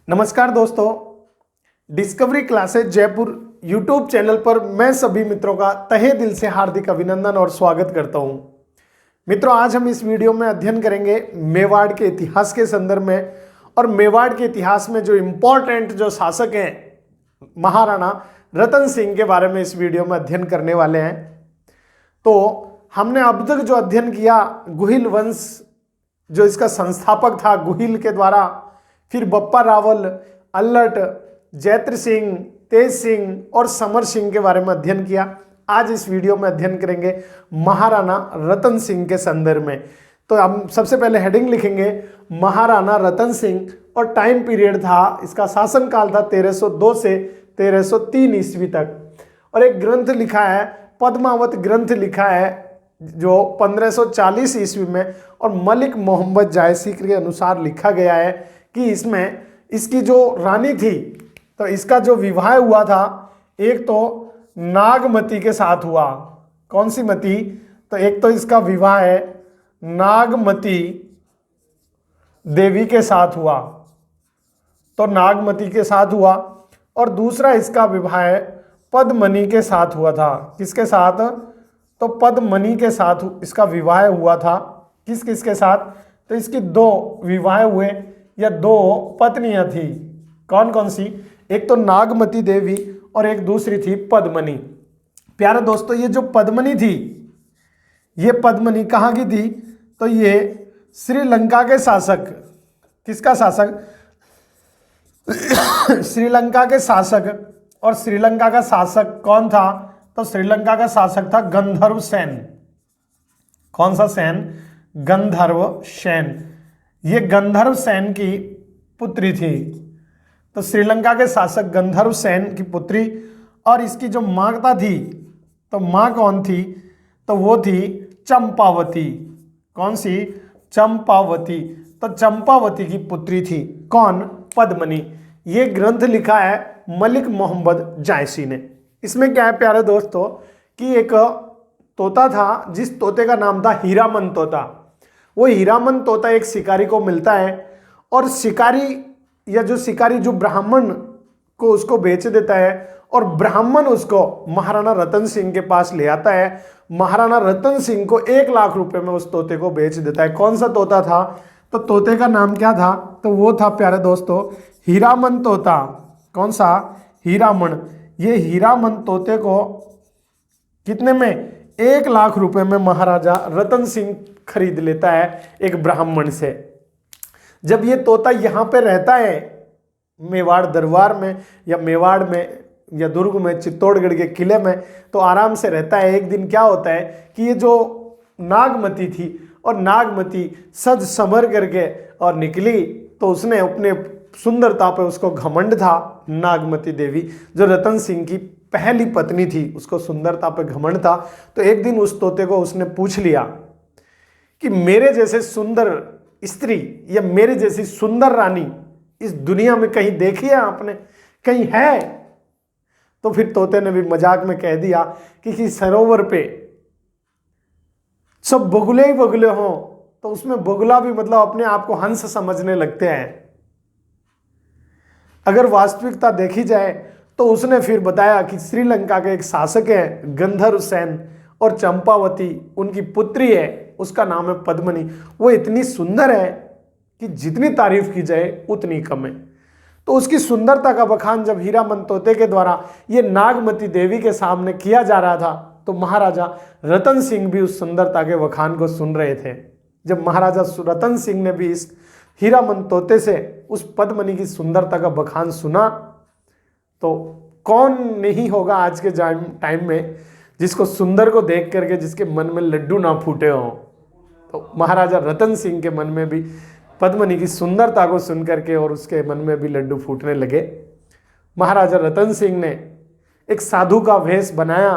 नमस्कार दोस्तों, discovery classes Jaipur YouTube channel पर मैं सभी मित्रों का तहे दिल से हार्दिक अभिनंदन और स्वागत करता हूं। मित्रों, आज हम इस वीडियो में अध्ययन करेंगे मेवाड़ के इतिहास के संदर्भ में। और मेवाड़ के इतिहास में जो इम्पोर्टेंट जो शासक हैं महाराणा रतन सिंह के बारे में इस वीडियो में अध्ययन करने वाले हैं। तो हमने अब तक जो अध्ययन किया, गुहिल वंश जो इसका संस्थापक था गुहिल के द्वारा, फिर बप्पा रावल, अल्लट, जैत्र सिंह, तेज सिंह और समर सिंह के बारे में अध्ययन किया। आज इस वीडियो में अध्ययन करेंगे महाराणा रतन सिंह के संदर्भ में। तो हम सबसे पहले हेडिंग लिखेंगे महाराणा रतन सिंह, और टाइम पीरियड था, इसका शासनकाल था 1302 से 1303 ईस्वी तक। और एक ग्रंथ लिखा है, पद्मावत ग्रंथ लिखा है जो 1540 ईस्वी में, और मलिक मोहम्मद जायसी के अनुसार लिखा गया है कि इसमें इसकी जो रानी थी, तो इसका जो विवाह हुआ था, एक तो नागमती के साथ हुआ। कौन सी मती? तो एक तो इसका विवाह है नागमती देवी के साथ हुआ, तो नागमती के साथ हुआ। और दूसरा इसका विवाह है पद्मनी के साथ हुआ था। किसके साथ? तो पद्मनी के साथ इसका विवाह हुआ था। किस किस के साथ? तो इसकी दो विवाह हुए या दो पत्नियां थी। कौन कौन सी? एक तो नागमती देवी और एक दूसरी थी पद्मनी। प्यारे दोस्तों, ये जो पद्मनी थी, ये पद्मनी कहाँ की थी? तो ये श्रीलंका के शासक, किसका शासक? श्रीलंका के शासक। और श्रीलंका का शासक कौन था? तो श्रीलंका का शासक था गंधर्व सेन। कौन सा सेन? गंधर्व सेन। ये गंधर्व सेन की पुत्री थी। तो श्रीलंका के शासक गंधर्व सेन की पुत्री। और इसकी जो माता थी, तो माँ कौन थी? तो वो थी चंपावती। कौन सी? चंपावती। तो चंपावती की पुत्री थी कौन? पद्मनी। ये ग्रंथ लिखा है मलिक मोहम्मद जायसी ने। इसमें क्या है प्यारे दोस्तों कि एक तोता था, जिस तोते का नाम था हीरामन तोता। वो हीरामन तोता एक शिकारी को मिलता है, और शिकारी जो ब्राह्मण को उसको बेच देता है, और ब्राह्मण उसको महाराणा रतन सिंह के पास ले आता है। महाराणा रतन सिंह को 1 लाख रुपए में उस तोते को बेच देता है। कौन सा तोता था? तो तोते का नाम क्या था? तो वो था प्यारे दोस्तों हीरामन तोता। कौन सा? हीरामन। ये हीरामन तोते को कितने में? 1 लाख रुपए में महाराजा रतन सिंह खरीद लेता है एक ब्राह्मण से। जब ये तोता यहाँ पे रहता है मेवाड़ दरबार में, या मेवाड़ में, या दुर्ग में, चित्तौड़गढ़ के किले में, तो आराम से रहता है। एक दिन क्या होता है कि ये जो नागमती थी, और नागमती सज संवर करके और निकली, तो उसने अपने सुंदरता पे उसको घमंड था। नागमती देवी जो रतन सिंह की पहली पत्नी थी, उसको सुंदरता पे घमंड था। तो एक दिन उस तोते को उसने पूछ लिया कि मेरे जैसे सुंदर स्त्री या मेरे जैसी सुंदर रानी इस दुनिया में कहीं देखी है आपने? कहीं है? तो फिर तोते ने भी मजाक में कह दिया कि किसी सरोवर पे सब बगुले ही बगुले हों, तो उसमें बगुला भी मतलब अपने आप को हंस समझने लगते हैं। अगर वास्तविकता देखी जाए तो उसने फिर बताया कि श्रीलंका के एक शासक है गंधर्व सेन, और चंपावती उनकी पुत्री है, उसका नाम है पद्मनी। वो इतनी सुंदर है कि जितनी तारीफ की जाए उतनी कम है। तो उसकी सुंदरता का बखान जब हीरामन तोते के द्वारा ये नागमती देवी के सामने किया जा रहा था, तो महाराजा रतन सिंह भी उस सुंदरता के बखान को सुन रहे थे। जब महाराजा रतन सिंह ने भी इस हीरामन तोते से उस पद्मनी की सुंदरता का बखान सुना, तो कौन नहीं होगा आज के टाइम में जिसको सुंदर को देख करके जिसके मन में लड्डू ना फूटे हों। तो महाराजा रतन सिंह के मन में भी पद्मनी की सुंदरता को सुन करके और उसके मन में भी लड्डू फूटने लगे। महाराजा रतन सिंह ने एक साधु का वेश बनाया,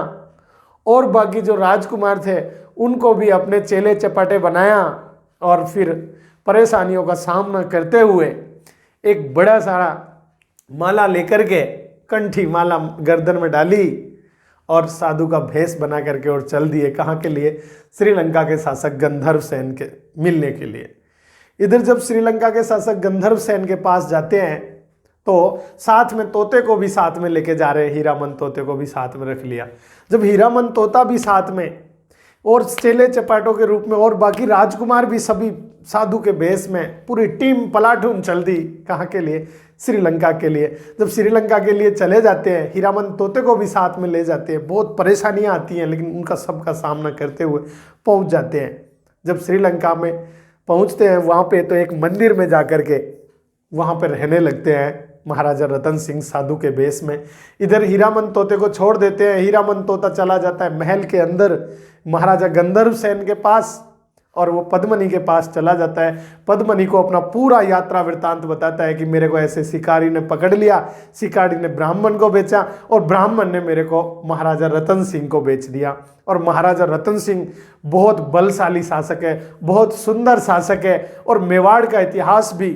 और बाकी जो राजकुमार थे उनको भी अपने चेले चपाटे बनाया, और फिर परेशानियों का सामना करते हुए एक बड़ा सारा माला लेकर के, कंठी माला गर्दन में डाली, और साधु का भेष बना करके और चल दिए। कहाँ के लिए? श्रीलंका के शासक गंधर्व सेन के मिलने के लिए। इधर जब श्रीलंका के शासक गंधर्व सेन के पास जाते हैं, तो साथ में तोते को भी साथ में लेके जा रहे हैं, हीरामन तोते को भी साथ में रख लिया। जब हीरामन तोता भी साथ में और चेले चपाटों के रूप में और बाकी राजकुमार भी सभी साधु के भेष में पूरी टीम पलाटून चल दी, कहाँ के लिए? श्रीलंका के लिए। जब श्रीलंका के लिए चले जाते हैं, हीरामन तोते को भी साथ में ले जाते हैं। बहुत परेशानियां आती हैं लेकिन उनका सबका सामना करते हुए पहुंच जाते हैं। जब श्रीलंका में पहुंचते हैं वहाँ पे तो एक मंदिर में जाकर के वहाँ पे रहने लगते हैं महाराजा रतन सिंह साधु के भेष में। इधर हीरामन तोते को छोड़ देते हैं। हीरामन तोता चला जाता है महल के अंदर महाराजा गंधर्व सेन के पास और वो पद्मनी के पास चला जाता है। पद्मनी को अपना पूरा यात्रा वृत्तांत बताता है कि मेरे को ऐसे शिकारी ने पकड़ लिया, शिकारी ने ब्राह्मण को बेचा और ब्राह्मण ने मेरे को महाराजा रतन सिंह को बेच दिया। और महाराजा रतन सिंह बहुत बलशाली शासक है, बहुत सुंदर शासक है और मेवाड़ का इतिहास भी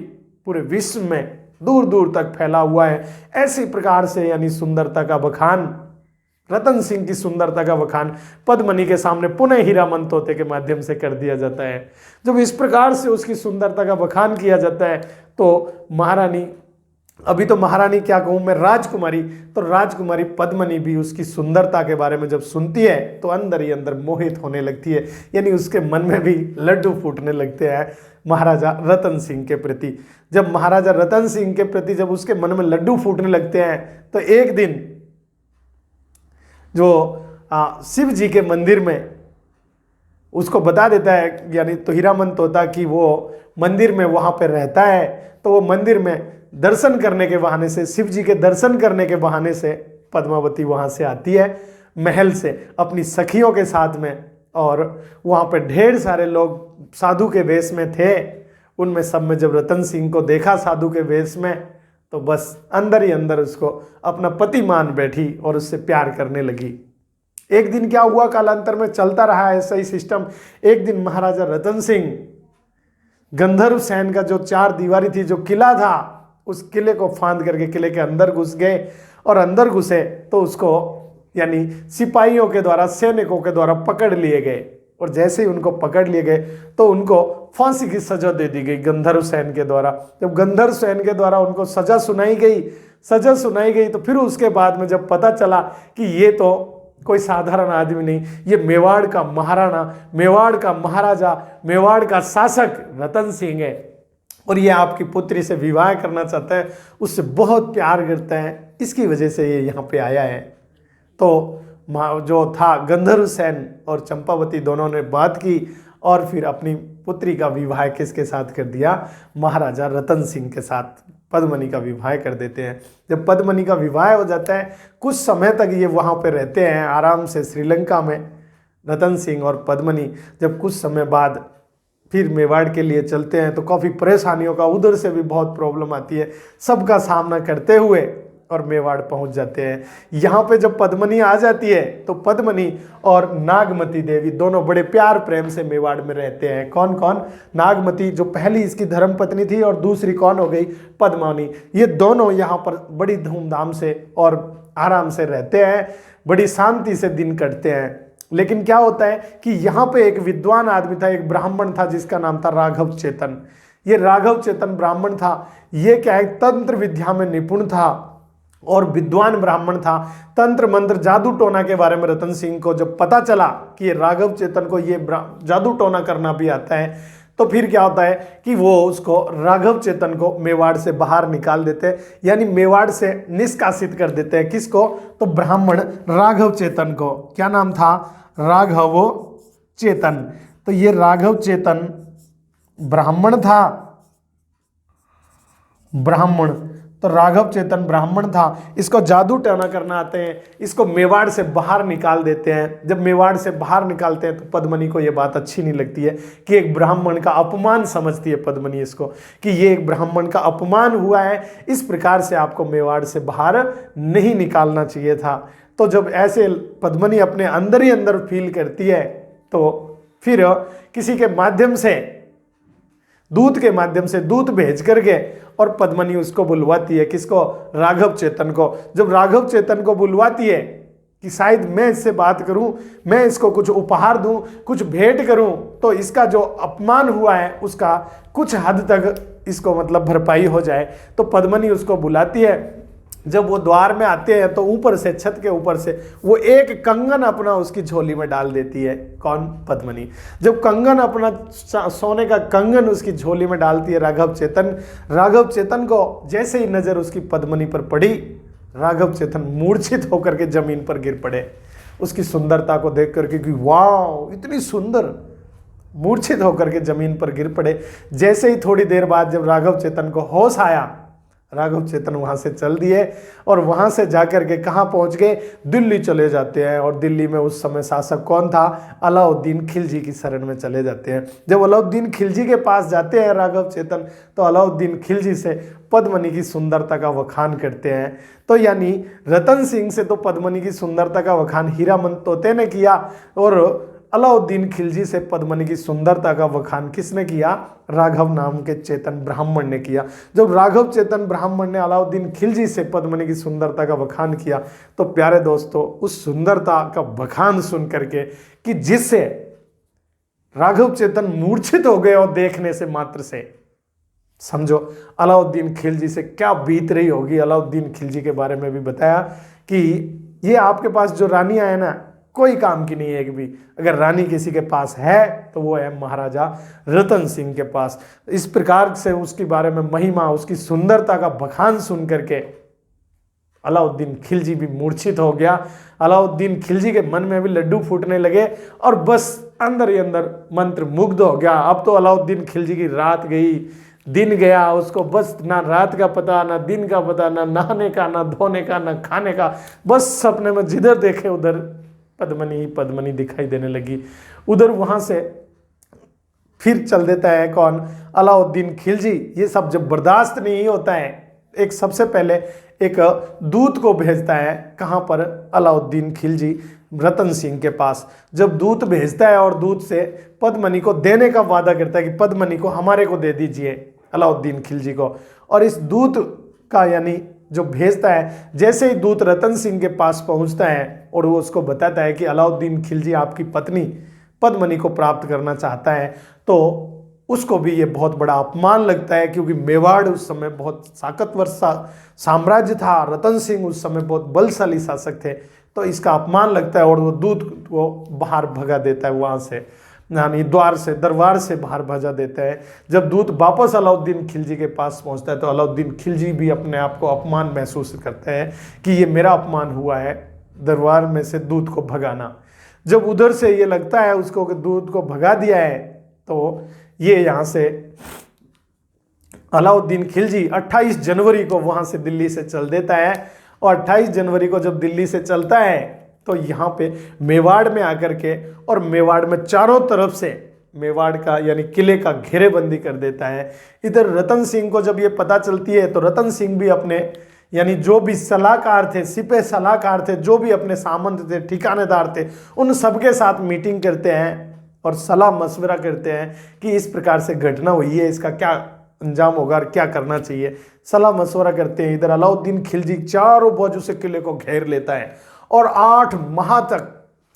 पूरे विश्व में दूर दूर तक फैला हुआ है। ऐसी प्रकार से यानी सुंदरता का बखान, रतन सिंह की सुंदरता का बखान पद्मनी के सामने पुनः हीरामन तोते के माध्यम से कर दिया जाता है। जब इस प्रकार से उसकी सुंदरता का बखान किया जाता है तो महारानी, अभी तो महारानी क्या कहूँ मैं, राजकुमारी, तो राजकुमारी पद्मनी भी उसकी सुंदरता के बारे में जब सुनती है तो अंदर ही अंदर मोहित होने लगती है, यानी उसके मन में भी लड्डू फूटने लगते हैं महाराजा रतन सिंह के प्रति। जब महाराजा रतन सिंह के प्रति जब उसके मन में लड्डू फूटने लगते हैं तो एक दिन जो शिव जी के मंदिर में उसको बता देता है, यानी तो हीरामन तोता कि वो मंदिर में वहाँ पे रहता है। तो वो मंदिर में दर्शन करने के बहाने से, शिव जी के दर्शन करने के बहाने से पद्मावती वहाँ से आती है महल से अपनी सखियों के साथ में। और वहाँ पे ढेर सारे लोग साधु के वेश में थे। उनमें सब में जब रतन सिंह को देखा साधु के वेश में तो बस अंदर ही अंदर उसको अपना पति मान बैठी और उससे प्यार करने लगी। एक दिन क्या हुआ, कालांतर में चलता रहा ऐसा ही सिस्टम। एक दिन महाराजा रतन सिंह गंधर्व सेन का जो 4 दीवारी थी, जो किला था, उस किले को फांद करके किले के अंदर घुस गए। और अंदर घुसे तो उसको यानी सिपाहियों के द्वारा, सैनिकों के द्वारा पकड़ लिए गए। और जैसे ही उनको पकड़ लिए गए तो उनको फांसी की सजा दे दी गई गंधर्व सेन के द्वारा। जब गंधर्व सेन के द्वारा उनको सजा सुनाई गई तो फिर उसके बाद में जब पता चला कि ये तो कोई साधारण आदमी नहीं, ये मेवाड़ का महाराणा, मेवाड़ का महाराजा, मेवाड़ का शासक रतन सिंह है और ये आपकी पुत्री से विवाह करना चाहता है, उससे बहुत प्यार करता है, इसकी वजह से ये यहाँ पे आया है। तो जो था गंधर्व सेन और चंपावती दोनों ने बात की और फिर अपनी पुत्री का विवाह किसके साथ कर दिया? महाराजा रतन सिंह के साथ पद्मनी का विवाह कर देते हैं। जब पद्मनी का विवाह हो जाता है, कुछ समय तक ये वहाँ पे रहते हैं आराम से श्रीलंका में, रतन सिंह और पद्मनी। जब कुछ समय बाद फिर मेवाड़ के लिए चलते हैं तो काफ़ी परेशानियों का, उधर से भी बहुत प्रॉब्लम आती है, सबका सामना करते हुए और मेवाड़ पहुंच जाते हैं। यहाँ पे जब पद्मनी आ जाती है तो पद्मनी और नागमती देवी दोनों बड़े प्यार प्रेम से मेवाड़ में रहते हैं। कौन कौन? नागमती जो पहली इसकी धर्मपत्नी थी और दूसरी कौन हो गई? पद्मावनी। ये दोनों यहाँ पर बड़ी धूमधाम से और आराम से रहते हैं, बड़ी शांति से दिन कटते हैं। लेकिन क्या होता है कि यहाँ पे एक विद्वान आदमी था, एक ब्राह्मण था जिसका नाम था राघव चेतन। ये राघव चेतन ब्राह्मण था, ये क्या है, तंत्र विद्या में निपुण था और विद्वान ब्राह्मण था। तंत्र मंत्र जादू टोना के बारे में रतन सिंह को जब पता चला कि ये राघव चेतन को ये जादू टोना करना भी आता है तो फिर क्या होता है कि वो उसको, राघव चेतन को मेवाड़ से बाहर निकाल देते हैं, यानी मेवाड़ से निष्कासित कर देते हैं। किसको? तो ब्राह्मण राघव चेतन को। क्या नाम था? राघव चेतन। तो ये राघव चेतन ब्राह्मण था, ब्राह्मण, तो राघव चेतन ब्राह्मण था, इसको जादू टोना करना आते हैं, इसको मेवाड़ से बाहर निकाल देते हैं। जब मेवाड़ से बाहर निकालते हैं तो पद्मनी को ये बात अच्छी नहीं लगती है कि एक ब्राह्मण का अपमान समझती है पद्मनी इसको, कि ये एक ब्राह्मण का अपमान हुआ है, इस प्रकार से आपको मेवाड़ से बाहर नहीं निकालना चाहिए था। तो जब ऐसे पद्मनी अपने अंदर ही अंदर फील करती है तो फिर किसी के माध्यम से, दूत के माध्यम से दूत भेज करके और पद्मनी उसको बुलवाती है। किसको? राघव चेतन को। जब राघव चेतन को बुलवाती है कि शायद मैं इससे बात करूं, मैं इसको कुछ उपहार दूं, कुछ भेंट करूं, तो इसका जो अपमान हुआ है उसका कुछ हद तक इसको मतलब भरपाई हो जाए। तो पद्मिनी उसको बुलाती है। जब वो द्वार में आते हैं तो ऊपर से, छत के ऊपर से वो एक कंगन अपना उसकी झोली में डाल देती है। कौन? पद्मिनी। जब कंगन अपना सोने का कंगन उसकी झोली में डालती है राघव चेतन को जैसे ही नजर उसकी पद्मिनी पर पड़ी, राघव चेतन मूर्छित होकर के जमीन पर गिर पड़े उसकी सुंदरता को देख करके कि वाह इतनी सुंदर, मूर्छित होकर के जमीन पर गिर पड़े। जैसे ही थोड़ी देर बाद जब राघव चेतन को होश आया, राघव चेतन वहां से चल दिए और वहां से जाकर के कहां पहुंच गए? दिल्ली चले जाते हैं। और दिल्ली में उस समय शासक कौन था? अलाउद्दीन खिलजी की शरण में चले जाते हैं। जब अलाउद्दीन खिलजी के पास जाते हैं राघव चेतन, तो अलाउद्दीन खिलजी से पद्मिनी की सुंदरता का वखान करते हैं। तो यानी रतन सिंह से तो पद्मिनी की सुंदरता का वखान हीरामन तोते ने किया, और अलाउद्दीन खिलजी से पद्मिनी की सुंदरता का वखान किसने किया? राघव नाम के चेतन ब्राह्मण ने किया। जब राघव चेतन ब्राह्मण ने अलाउद्दीन खिलजी से पद्मिनी की सुंदरता का वखान किया, तो प्यारे दोस्तों उस सुंदरता का वखान सुन करके कि जिससे राघव चेतन मूर्छित हो गए और देखने से मात्र से, समझो अलाउद्दीन खिलजी से क्या बीत रही होगी। अलाउद्दीन खिलजी के बारे में भी बताया कि ये आपके पास जो रानियां है ना, कोई काम की नहीं है एक भी। अगर रानी किसी के पास है तो वो है महाराजा रतन सिंह के पास। इस प्रकार से उसके बारे में महिमा, उसकी सुंदरता का बखान सुन करके अलाउद्दीन खिलजी भी मूर्छित हो गया। अलाउद्दीन खिलजी के मन में भी लड्डू फूटने लगे और बस अंदर ही अंदर मंत्र मुग्ध हो गया। अब तो अलाउद्दीन खिलजी की रात गई, दिन गया, उसको बस ना रात का पता, ना दिन का पता, ना नहाने का, ना धोने का, ना खाने का। बस सपने में जिधर देखे उधर पद्मिनी पद्मिनी दिखाई देने लगी। उधर वहां से फिर चल देता है कौन? अलाउद्दीन खिलजी। ये सब जब बर्दाश्त नहीं होता है, एक सबसे पहले एक दूत को भेजता है। कहां पर? अलाउद्दीन खिलजी रतन सिंह के पास। जब दूत भेजता है और दूत से पद्मिनी को देने का वादा करता है कि पद्मिनी को हमारे को दे दीजिए, अलाउद्दीन खिलजी को। और इस दूत का यानी जो भेजता है, जैसे ही दूत रतन सिंह के पास पहुंचता है और वो उसको बताता है कि अलाउद्दीन खिलजी आपकी पत्नी पद्मिनी को प्राप्त करना चाहता है, तो उसको भी ये बहुत बड़ा अपमान लगता है, क्योंकि मेवाड़ उस समय बहुत ताकतवर साम्राज्य था। रतन सिंह उस समय बहुत बलशाली शासक थे, तो इसका अपमान लगता है और वो दूत को बाहर भगा देता है वहां से, यानी दरबार से बाहर भजा देता है। जब दूत वापस अलाउद्दीन खिलजी के पास पहुंचता है तो अलाउद्दीन खिलजी भी अपने आप को अपमान महसूस करते हैं कि ये मेरा अपमान हुआ है, दरबार में से दूत को भगाना। जब उधर से ये लगता है उसको कि दूत को भगा दिया है, तो ये यहाँ से अलाउद्दीन खिलजी 28 जनवरी को वहां से दिल्ली से चल देता है। और 28 जनवरी को जब दिल्ली से चलता है तो यहाँ पे मेवाड़ में आकर के, और मेवाड़ में चारों तरफ से मेवाड़ का यानी किले का घेरेबंदी कर देता है। इधर रतन सिंह को जब ये पता चलती है तो रतन सिंह भी अपने यानी जो भी सलाहकार थे, सिपह सलाहकार थे, जो भी अपने सामंत थे, ठिकानेदार थे, उन सबके साथ मीटिंग करते हैं और सलाह मशवरा करते हैं कि इस प्रकार से घटना हुई है, इसका क्या अंजाम होगा और क्या करना चाहिए। सलाह मशवरा करते हैं। इधर अलाउद्दीन खिलजी चारों बाजू से किले को घेर लेता है और 8 माह तक,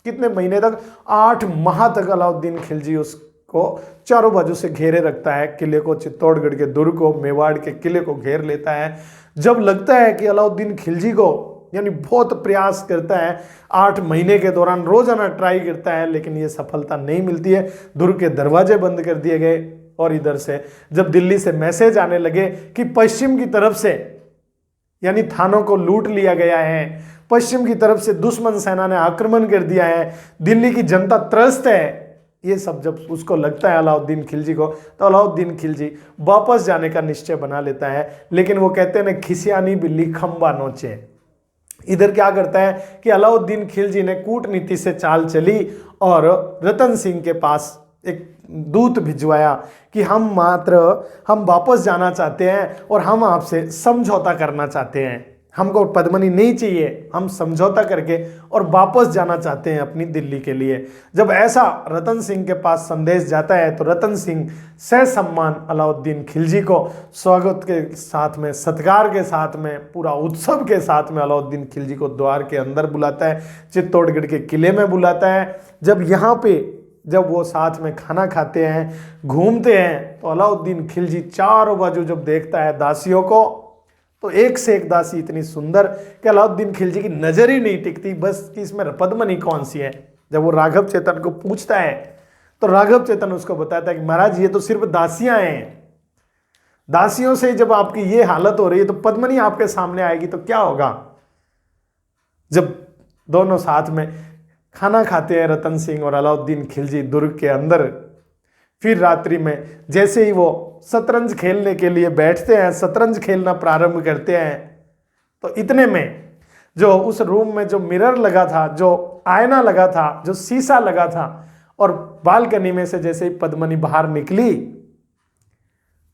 कितने महीने तक? 8 माह तक अलाउद्दीन खिलजी उसको चारों बाजू से घेरे रखता है। किले को, चित्तौड़गढ़ के दुर्ग को, मेवाड़ के किले को घेर लेता है। जब लगता है कि अलाउद्दीन खिलजी को यानी बहुत प्रयास करता है, 8 महीने के दौरान रोजाना ट्राई करता है, लेकिन ये सफलता नहीं मिलती है। दुर्ग के दरवाजे बंद कर दिए गए। और इधर से जब दिल्ली से मैसेज आने लगे कि पश्चिम की तरफ से यानी थानों को लूट लिया गया है, पश्चिम की तरफ से दुश्मन सेना ने आक्रमण कर दिया है, दिल्ली की जनता त्रस्त है, ये सब जब उसको लगता है अलाउद्दीन खिलजी को, तो अलाउद्दीन खिलजी वापस जाने का निश्चय बना लेता है। लेकिन वो कहते हैं ना, खिसियानी बिल्ली खंबा नोचे। इधर क्या करता है कि अलाउद्दीन खिलजी ने कूटनीति से चाल चली और रतन सिंह के पास एक दूत भिजवाया कि हम वापस जाना चाहते हैं और हम आपसे समझौता करना चाहते हैं, हमको पद्मिनी नहीं चाहिए, हम समझौता करके और वापस जाना चाहते हैं अपनी दिल्ली के लिए। जब ऐसा रतन सिंह के पास संदेश जाता है तो रतन सिंह ससम्मान अलाउद्दीन खिलजी को स्वागत के साथ में, सत्कार के साथ में, पूरा उत्सव के साथ में अलाउद्दीन खिलजी को द्वार के अंदर बुलाता है, चित्तौड़गढ़ के किले में बुलाता है। जब यहाँ पे जब वो साथ में खाना खाते हैं, घूमते हैं, तो अलाउद्दीन खिलजी चारों बाजू जब देखता है दासियों को, तो एक से एक दासी इतनी सुंदर कि अलाउद्दीन खिलजी की नजर ही नहीं टिकती, बस कि इसमें पद्मनी कौन सी है। जब वो राघव चेतन को पूछता है तो राघव चेतन उसको बताता है कि महाराज ये तो सिर्फ दासियां हैं, दासियों से जब आपकी ये हालत हो रही है तो पद्मनी आपके सामने आएगी तो क्या होगा। जब दोनों साथ में खाना खाते हैं रतन सिंह और अलाउद्दीन खिलजी दुर्ग के अंदर, फिर रात्रि में जैसे ही वो शतरंज खेलने के लिए बैठते हैं, शतरंज खेलना प्रारंभ करते हैं, तो इतने में जो उस रूम में जो मिरर लगा था, जो आईना लगा था, जो शीशा लगा था, और बालकनी में से जैसे ही पद्मनी बाहर निकली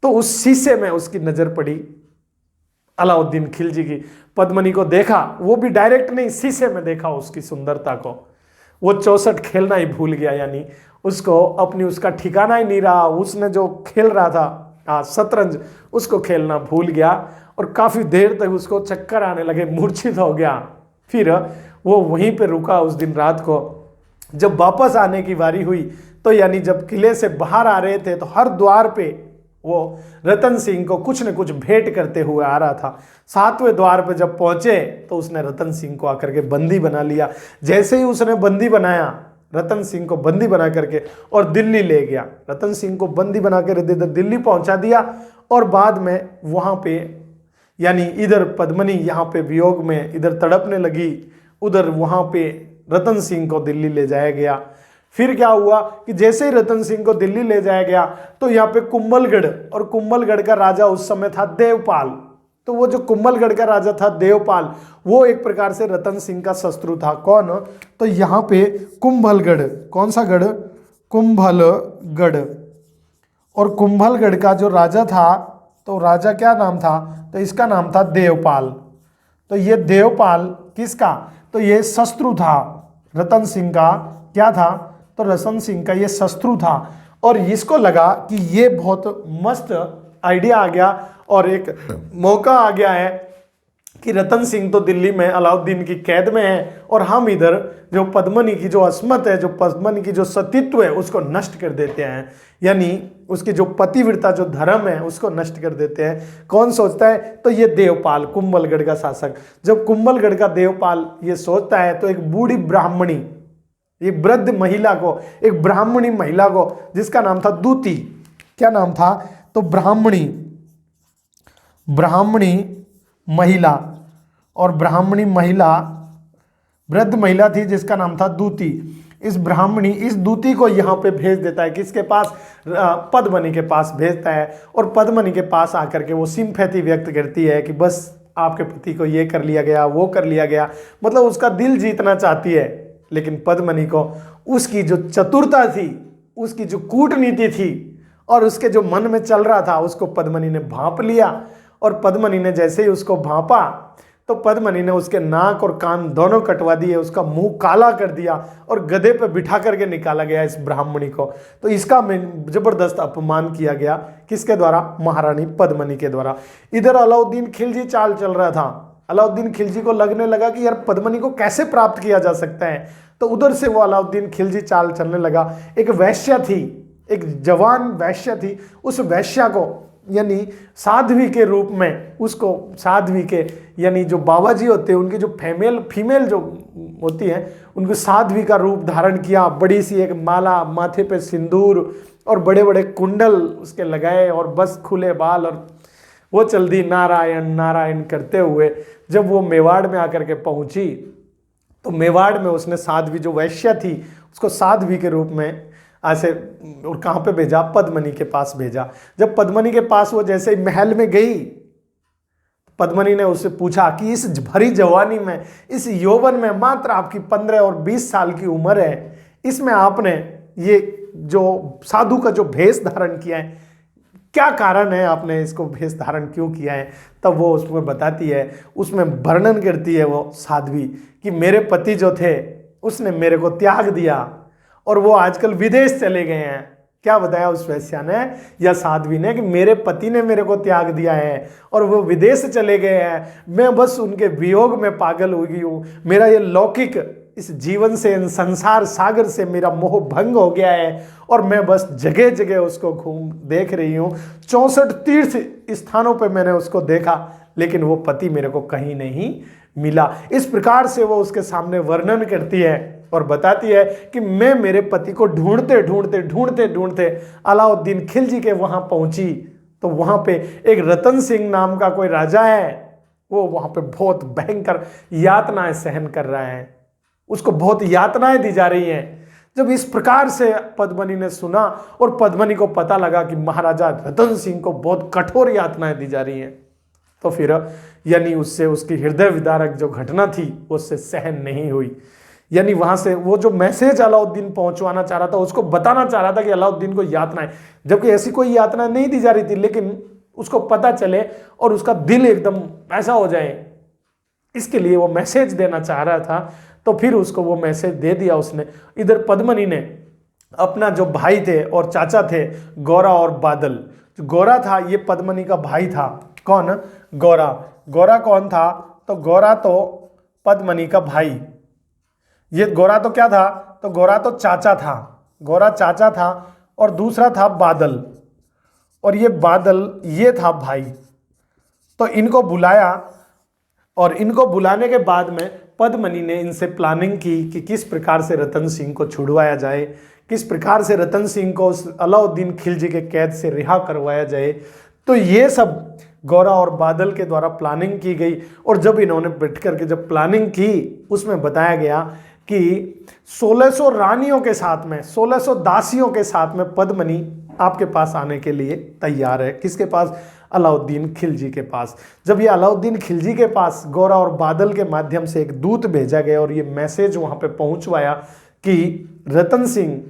तो उस शीशे में उसकी नजर पड़ी अलाउद्दीन खिलजी की। पद्मनी को देखा, वो भी डायरेक्ट नहीं, शीशे में देखा उसकी सुंदरता को। वो 64 खेलना ही भूल गया, यानी उसको अपनी उसका ठिकाना ही नहीं रहा। उसने जो खेल रहा था शतरंज, उसको खेलना भूल गया और काफी देर तक उसको चक्कर आने लगे, मूर्छित हो गया। फिर वो वहीं पे रुका उस दिन रात को। जब वापस आने की बारी हुई तो यानी जब किले से बाहर आ रहे थे तो हर द्वार पे वो रतन सिंह को कुछ न कुछ भेंट करते हुए आ रहा था। 7वें द्वार पे जब पहुंचे तो उसने रतन सिंह को आकर के बंदी बना लिया। जैसे ही उसने बंदी बनाया, रतन सिंह को बंदी बना करके और दिल्ली ले गया। रतन सिंह को बंदी बना कर दिल्ली पहुंचा दिया और बाद में वहां पे यानी इधर पद्मनी यहाँ पे वियोग में इधर तड़पने लगी, उधर वहां पे रतन सिंह को दिल्ली ले जाया गया। फिर क्या हुआ कि जैसे ही रतन सिंह को दिल्ली ले जाया गया तो यहाँ पे कुंभलगढ़, और कुंभलगढ़ का राजा उस समय था देवपाल। तो वो जो कुंभलगढ़ का राजा था देवपाल, वो एक प्रकार से रतन सिंह का शत्रु था। कौन? तो यहाँ पे कुंभलगढ़, कौन सा गढ़? कुंभलगढ़। और कुंभलगढ़ का जो राजा था, तो राजा क्या नाम था? तो इसका नाम था देवपाल। तो ये देवपाल किसका? तो ये शत्रु था रतन सिंह का। क्या था? तो रतन सिंह का ये शत्रु था। और इसको लगा कि ये बहुत मस्त आइडिया आ गया और एक मौका आ गया है कि रतन सिंह तो दिल्ली में अलाउद्दीन की कैद में है और हम इधर जो पद्मनी की जो अस्मत है, जो पद्मनी की जो सतीत्व है, उसको नष्ट कर देते हैं। यानी उसकी जो पतिव्रता, जो धर्म है, उसको नष्ट कर देते हैं। कौन सोचता है? तो ये देवपाल, कुंभलगढ़ का शासक। जब कुंभलगढ़ का देवपाल ये सोचता है तो एक बूढ़ी ब्राह्मणी, एक वृद्ध महिला को, एक ब्राह्मणी महिला को, जिसका नाम था दूती। क्या नाम था? तो ब्राह्मणी महिला, और ब्राह्मणी महिला वृद्ध महिला थी जिसका नाम था दूती। इस दूती को यहाँ पे भेज देता है। किसके पास? पद्मनी के पास भेजता है। और पद्मनी के पास आकर के वो सिंपैथी व्यक्त करती है कि बस आपके पति को ये कर लिया गया, वो कर लिया गया, मतलब उसका दिल जीतना चाहती है। लेकिन पद्मनी को उसकी जो चतुरता थी, उसकी जो कूटनीति थी और उसके जो मन में चल रहा था, उसको पद्मनी ने भांप लिया। और पद्मनी ने जैसे ही उसको भांपा तो पद्मनी ने उसके नाक और कान दोनों कटवा दिए, उसका मुंह काला कर दिया और गधे पे बिठा करके निकाला गया इस ब्राह्मणी को। तो इसका जबरदस्त अपमान किया गया। किसके द्वारा? महारानी पद्मनी के द्वारा। इधर अलाउद्दीन खिलजी चाल चल रहा था। अलाउद्दीन खिलजी को लगने लगा कि यार पद्मनी को कैसे प्राप्त किया जा सकता है। तो उधर से वो अलाउद्दीन खिलजी चाल चलने लगा। एक वैश्या थी, एक जवान वैश्या थी। उस वैश्या को यानी साध्वी के रूप में, उसको साध्वी के यानी जो बाबा जी होते हैं उनकी जो फीमेल जो होती है, उनको साध्वी का रूप धारण किया। बड़ी सी एक माला, माथे पे सिंदूर और बड़े बड़े कुंडल उसके लगाए और बस खुले बाल, और वो चल दी नारायण नारायण करते हुए। जब वो मेवाड़ में आकर के पहुंची तो मेवाड़ में उसने साध्वी जो वैश्या थी उसको साध्वी के रूप में ऐसे, और कहाँ पे भेजा? पद्मनी के पास भेजा। जब पद्मनी के पास वो जैसे महल में गई, पद्मनी ने उससे पूछा कि इस भरी जवानी में, इस यौवन में, मात्र आपकी 15 और 20 साल की उम्र है, इसमें आपने ये जो साधु का जो भेष धारण किया है, क्या कारण है? आपने इसको भेष धारण क्यों किया है? तब वो उसमें बताती है, उसमें वर्णन करती है वो साध्वी कि मेरे पति जो थे उसने मेरे को त्याग दिया और वो आजकल विदेश चले गए हैं। क्या बताया उस वैश्या ने या साध्वी ने? कि मेरे पति ने मेरे को त्याग दिया है और वो विदेश चले गए हैं। मैं बस उनके वियोग में पागल हो गई हूँ। मेरा ये लौकिक इस जीवन से, इन संसार सागर से मेरा मोह भंग हो गया है और मैं बस जगह जगह उसको घूम देख रही हूँ। 64 तीर्थ स्थानों पे मैंने उसको देखा, लेकिन वो पति मेरे को कहीं नहीं मिला। इस प्रकार से वो उसके सामने वर्णन करती है और बताती है कि मैं मेरे पति को ढूंढते ढूंढते ढूंढते ढूंढते अलाउद्दीन खिलजी के वहां पहुंची, तो वहां पे एक रतन सिंह नाम का कोई राजा है, वो वहां पे बहुत भयंकर यातनाएं सहन कर रहा है, उसको बहुत यातनाएं दी जा रही हैं। जब इस प्रकार से पद्मनी ने सुना और पद्मनी को पता लगा कि महाराजा रतन सिंह को बहुत कठोर यातनाएं दी जा रही हैं, तो फिर यानी उससे उसकी हृदय विदारक जो घटना थी उससे सहन नहीं हुई। यानी वहां से वो जो मैसेज अलाउद्दीन पहुंचवाना चाह रहा था, उसको बताना चाह रहा था कि अलाउद्दीन को यातनाएं, जबकि ऐसी कोई यातना नहीं दी जा रही थी, लेकिन उसको पता चले और उसका दिल एकदम ऐसा हो जाए, इसके लिए वो मैसेज देना चाह रहा था। तो फिर उसको वो मैसेज दे दिया उसने। इधर पद्मनी ने अपना जो भाई थे और चाचा थे गौरा और बादल, जो गौरा था ये पद्मनी का भाई था। कौन? गौरा। गौरा कौन था? तो गौरा तो पद्मनी का भाई। ये गौरा तो क्या था? तो गौरा तो चाचा था, गौरा चाचा था, और दूसरा था बादल, और ये बादल ये था भाई। तो इनको बुलाया और इनको बुलाने के बाद में पद्मनी ने इनसे प्लानिंग की कि किस प्रकार से रतन सिंह को छुड़वाया जाए, किस प्रकार से रतन सिंह को उस अलाउद्दीन खिलजी के कैद से रिहा करवाया जाए। तो ये सब गौरा और बादल के द्वारा प्लानिंग की गई। और जब इन्होंने बैठ करके जब प्लानिंग की, उसमें बताया गया कि 1600 रानियों के साथ में, 1600 दासियों के साथ में पद्मनी आपके पास आने के लिए तैयार है। किसके पास? अलाउद्दीन खिलजी के पास। जब ये अलाउद्दीन खिलजी के पास गौरा और बादल के माध्यम से एक दूत भेजा गया और ये मैसेज वहां पे पहुंचवाया कि रतन सिंह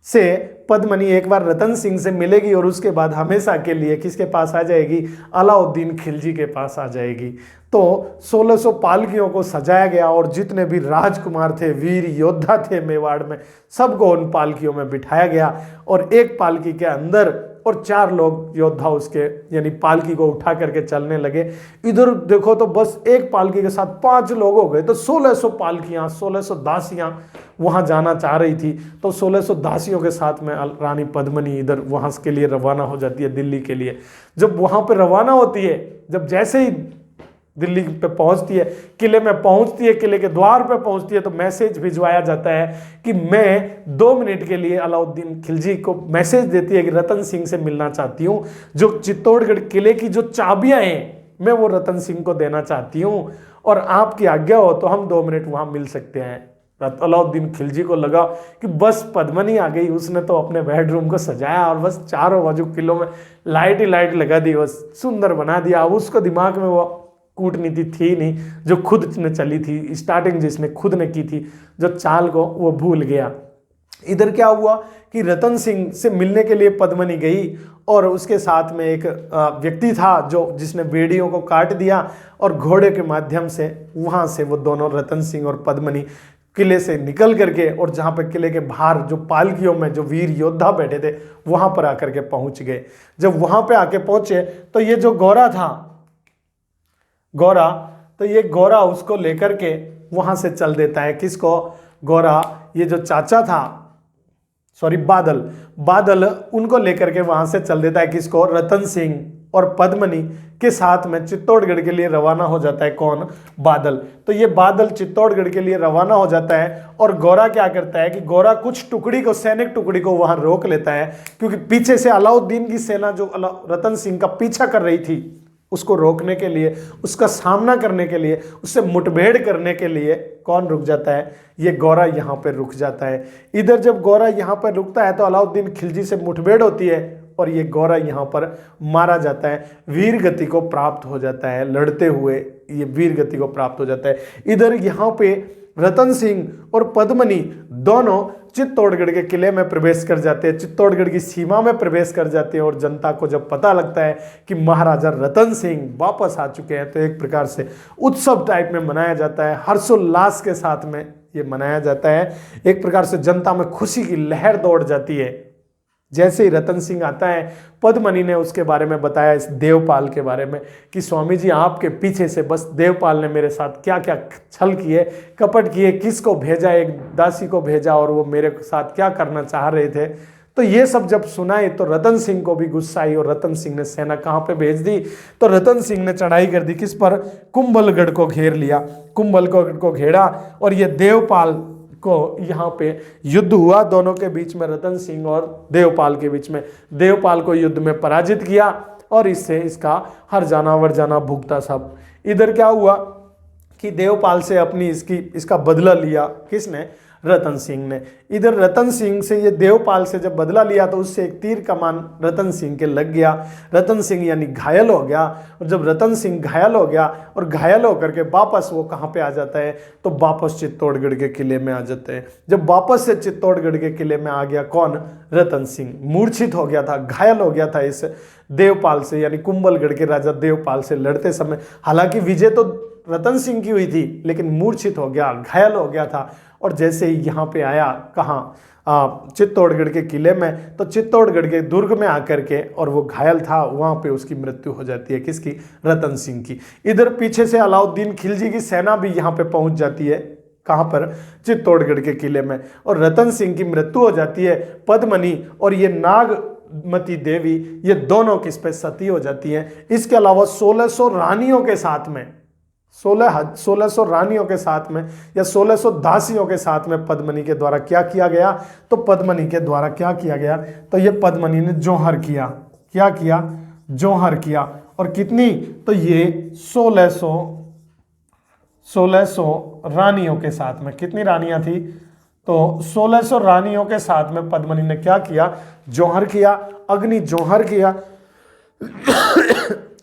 से पद्मनी एक बार रतन सिंह से मिलेगी और उसके बाद हमेशा के लिए किसके पास आ जाएगी? अलाउद्दीन खिलजी के पास आ जाएगी। तो 1600 पालकियों को सजाया गया और जितने भी राजकुमार थे, वीर योद्धा थे मेवाड़ में, सबको उन पालकियों में बिठाया गया और एक पालकी के अंदर और 4 लोग योद्धा उसके यानी पालकी को उठा करके चलने लगे। इधर देखो तो बस एक पालकी के साथ 5 लोग हो गए। तो 1600 पालकियां, 1600 दासियां वहां जाना चाह रही थी। तो 1600 दासियों के साथ में रानी पद्मनी इधर वहां के लिए रवाना हो जाती है दिल्ली के लिए। जब वहां पर रवाना होती है, जब जैसे ही दिल्ली पे पहुंचती है, किले में पहुंचती है, किले के द्वार पे पहुंचती है, तो मैसेज भिजवाया जाता है कि मैं 2 मिनट के लिए अलाउद्दीन खिलजी को मैसेज देती है कि रतन सिंह से मिलना चाहती हूँ। जो चित्तौड़गढ़ किले की जो चाबियां हैं मैं वो रतन सिंह को देना चाहती हूँ, और आपकी आज्ञा हो तो हम 2 मिनट वहां मिल सकते हैं। अलाउद्दीन खिलजी को लगा कि बस पद्मनी आ गई, उसने तो अपने बेडरूम को सजाया और बस चारों बाजू किलों में लाइट ही लाइट लगा दी, बस सुंदर बना दिया। अब उसको दिमाग में वो कूटनीति थी नहीं जो खुद ने चली थी, स्टार्टिंग जिसने खुद ने की थी, जो चाल को वो भूल गया। इधर क्या हुआ कि रतन सिंह से मिलने के लिए पद्मनी गई और उसके साथ में एक व्यक्ति था जो जिसने बेड़ियों को काट दिया और घोड़े के माध्यम से वहां से वो दोनों रतन सिंह और पद्मनी किले से निकल करके और जहां पे किले के बाहर जो पालकियों में जो वीर योद्धा बैठे थे वहां पर आकर के पहुंच गए। जब वहां पे आके पहुंचे तो ये जो गौरा था, गौरा, तो ये गौरा उसको लेकर के वहां से चल देता है। किसको? गौरा, ये जो चाचा था, सॉरी बादल, बादल उनको लेकर के वहां से चल देता है। किसको? रतन सिंह और पद्मनी के साथ में चित्तौड़गढ़ के लिए रवाना हो जाता है। कौन? बादल। तो ये बादल चित्तौड़गढ़ के लिए रवाना हो जाता है और गौरा क्या करता है कि गौरा कुछ टुकड़ी को, सैनिक टुकड़ी को वहां रोक लेता है, क्योंकि पीछे से अलाउद्दीन की सेना जो रतन सिंह का पीछा कर रही थी उसको रोकने के लिए, उसका सामना करने के लिए, उससे मुठभेड़ करने के लिए कौन रुक जाता है? ये गौरा यहाँ पर रुक जाता है। इधर जब गौरा यहाँ पर रुकता है तो अलाउद्दीन खिलजी से मुठभेड़ होती है और ये गौरा यहाँ पर मारा जाता है, वीर गति को प्राप्त हो जाता है, लड़ते हुए ये वीर गति को प्राप्त हो जाता है। इधर यहाँ पे रतन सिंह और पद्मनी दोनों चित्तौड़गढ़ के किले में प्रवेश कर जाते हैं, चित्तौड़गढ़ की सीमा में प्रवेश कर जाते हैं। और जनता को जब पता लगता है कि महाराजा रतन सिंह वापस आ चुके हैं तो एक प्रकार से उत्सव टाइप में मनाया जाता है, हर्षोल्लास के साथ में ये मनाया जाता है। एक प्रकार से जनता में खुशी की लहर दौड़ जाती है। जैसे ही रतन सिंह आता है, पद्मनी ने उसके बारे में बताया, इस देवपाल के बारे में, कि स्वामी जी आपके पीछे से बस देवपाल ने मेरे साथ क्या क्या छल किए, कपट किए, किसको भेजा, एक दासी को भेजा और वो मेरे साथ क्या करना चाह रहे थे। तो ये सब जब सुनाई तो रतन सिंह को भी गुस्सा आई और रतन सिंह ने सेना कहाँ पे भेज दी, तो रतन सिंह ने चढ़ाई कर दी किस पर, कुंभलगढ़ को घेर लिया, कुंभलगढ़ को घेरा और ये देवपाल को यहाँ पे युद्ध हुआ दोनों के बीच में, रतन सिंह और देवपाल के बीच में। देवपाल को युद्ध में पराजित किया और इससे इसका हर जाना वर जाना भुगता सब। इधर क्या हुआ कि देवपाल से अपनी इसका बदला लिया, किसने, रतन सिंह ने। इधर रतन सिंह से, ये देवपाल से जब बदला लिया तो उससे एक तीर कमान रतन सिंह के लग गया, रतन सिंह यानी घायल हो गया। और जब रतन सिंह घायल हो गया और घायल होकर के वापस वो कहाँ पे आ जाता है, तो वापस चित्तौड़गढ़ के किले में आ जाते हैं। जब वापस से चित्तौड़गढ़ के किले में आ गया कौन, रतन सिंह मूर्छित हो गया था, घायल हो गया था इस देवपाल से, यानी कुंभलगढ़ के राजा देवपाल से लड़ते समय। हालांकि विजय तो रतन सिंह की हुई थी, लेकिन मूर्छित हो गया, घायल हो गया था। और जैसे ही यहाँ पे आया कहाँ, चित्तौड़गढ़ के किले में, तो चित्तौड़गढ़ के दुर्ग में आकर के, और वो घायल था, वहाँ पे उसकी मृत्यु हो जाती है, किसकी, रतन सिंह की। इधर पीछे से अलाउद्दीन खिलजी की सेना भी यहाँ पे पहुँच जाती है, कहाँ पर, चित्तौड़गढ़ के किले में, और रतन सिंह की मृत्यु हो जाती है। पद्मनी और ये नागमती देवी, ये दोनों किस पे, सती हो जाती हैं। इसके अलावा 1600 रानियों के साथ में, 1600 रानियों के साथ में या 1600 दासियों के साथ में पद्मनी के द्वारा क्या किया गया, तो पद्मनी के द्वारा क्या किया गया, तो ये पद्मनी ने जौहर किया, क्या किया, जौहर किया। और कितनी, तो ये 1600 रानियों के साथ में, कितनी रानियां थी, तो 1600 रानियों के साथ में पद्मनी ने क्या किया, जौहर किया, अग्नि जौहर किया।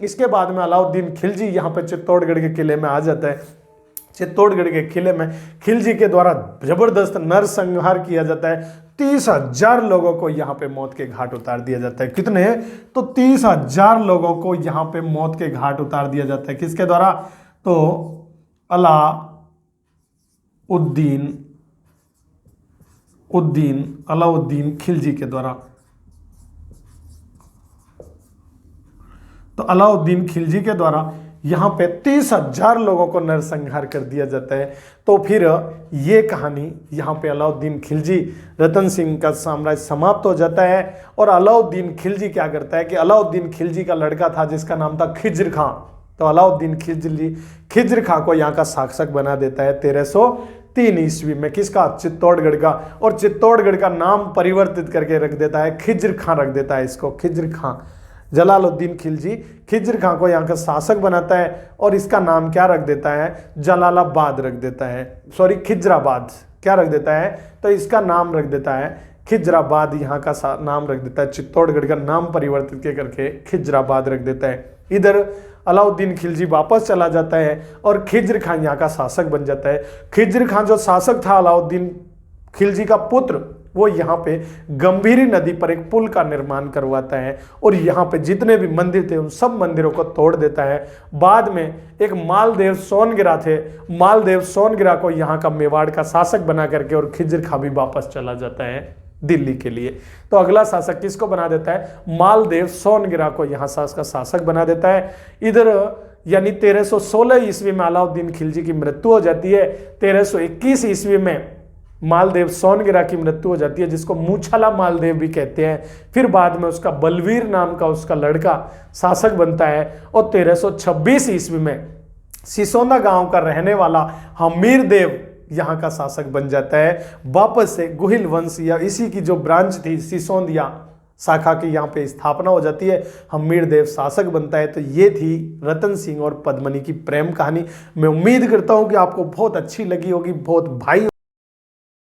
इसके बाद में अलाउद्दीन खिलजी यहाँ पे चित्तौड़गढ़ के किले में आ जाता है। चित्तौड़गढ़ के किले में खिलजी के द्वारा जबरदस्त नरसंहार किया जाता है। 30,000 लोगों को यहाँ पे मौत के घाट उतार दिया जाता है। कितने, तो 30,000 लोगों को यहाँ पे मौत के घाट उतार दिया जाता है, किसके द्वारा, तो अलाउद्दीन खिलजी के द्वारा। तो अलाउद्दीन खिलजी के द्वारा यहाँ पे 30,000 लोगों को नरसंहार कर दिया जाता है। तो फिर ये कहानी यहाँ पे अलाउद्दीन खिलजी, रतन सिंह का साम्राज्य समाप्त हो जाता है। और अलाउद्दीन खिलजी क्या करता है कि अलाउद्दीन खिलजी का लड़का था जिसका नाम था खिज्र खां, तो अलाउद्दीन खिज्र खां को यहाँ का शासक बना देता है 1303 ईस्वी में, किसका, चित्तौड़गढ़ का। और चित्तौड़गढ़ का नाम परिवर्तित करके रख देता है, खिज्र खां रख देता है इसको, खिज्र खां। जलालुद्दीन खिलजी खिज्र खां को यहाँ का शासक बनाता है और इसका नाम क्या रख देता है, जलालाबाद रख देता है, सॉरी खिजराबाद, क्या रख देता है, तो इसका नाम रख देता है खिजराबाद, यहाँ का नाम रख देता है, चित्तौड़गढ़ का नाम परिवर्तित करके खिजराबाद रख देता है। इधर अलाउद्दीन खिलजी वापस चला जाता है और खिज्र खां यहाँ का शासक बन जाता है। खिज्र खां जो शासक था अलाउद्दीन खिलजी का पुत्र, वो यहाँ पे गंभीरी नदी पर एक पुल का निर्माण करवाता है और यहाँ पे जितने भी मंदिर थे उन सब मंदिरों को तोड़ देता है। बाद में एक मालदेव सोनगिरा थे, मालदेव सोनगिरा को यहाँ का मेवाड़ का शासक बना करके, और खिज्र खां भी वापस चला जाता है दिल्ली के लिए। तो अगला शासक किसको बना देता है, मालदेव सोनगिरा को यहाँ का शासक बना देता है। इधर यानी 1316 ईस्वी में अलाउद्दीन खिलजी की मृत्यु हो जाती है। 1321 ईस्वी में मालदेव सोनगिरा की मृत्यु हो जाती है, जिसको मूछाला मालदेव भी कहते हैं। फिर बाद में उसका बलवीर नाम का उसका लड़का शासक बनता है और 1326 ईस्वी में सिसोंदा गांव का रहने वाला हमीर देव यहाँ का शासक बन जाता है। वापस से गुहिल वंश या इसी की जो ब्रांच थी सिसोंदिया शाखा की यहाँ पे स्थापना हो जाती है, हमीर देव शासक बनता है। तो ये थी रतन सिंह और पद्मनी की प्रेम कहानी। मैं उम्मीद करता हूँ कि आपको बहुत अच्छी लगी होगी। बहुत भाई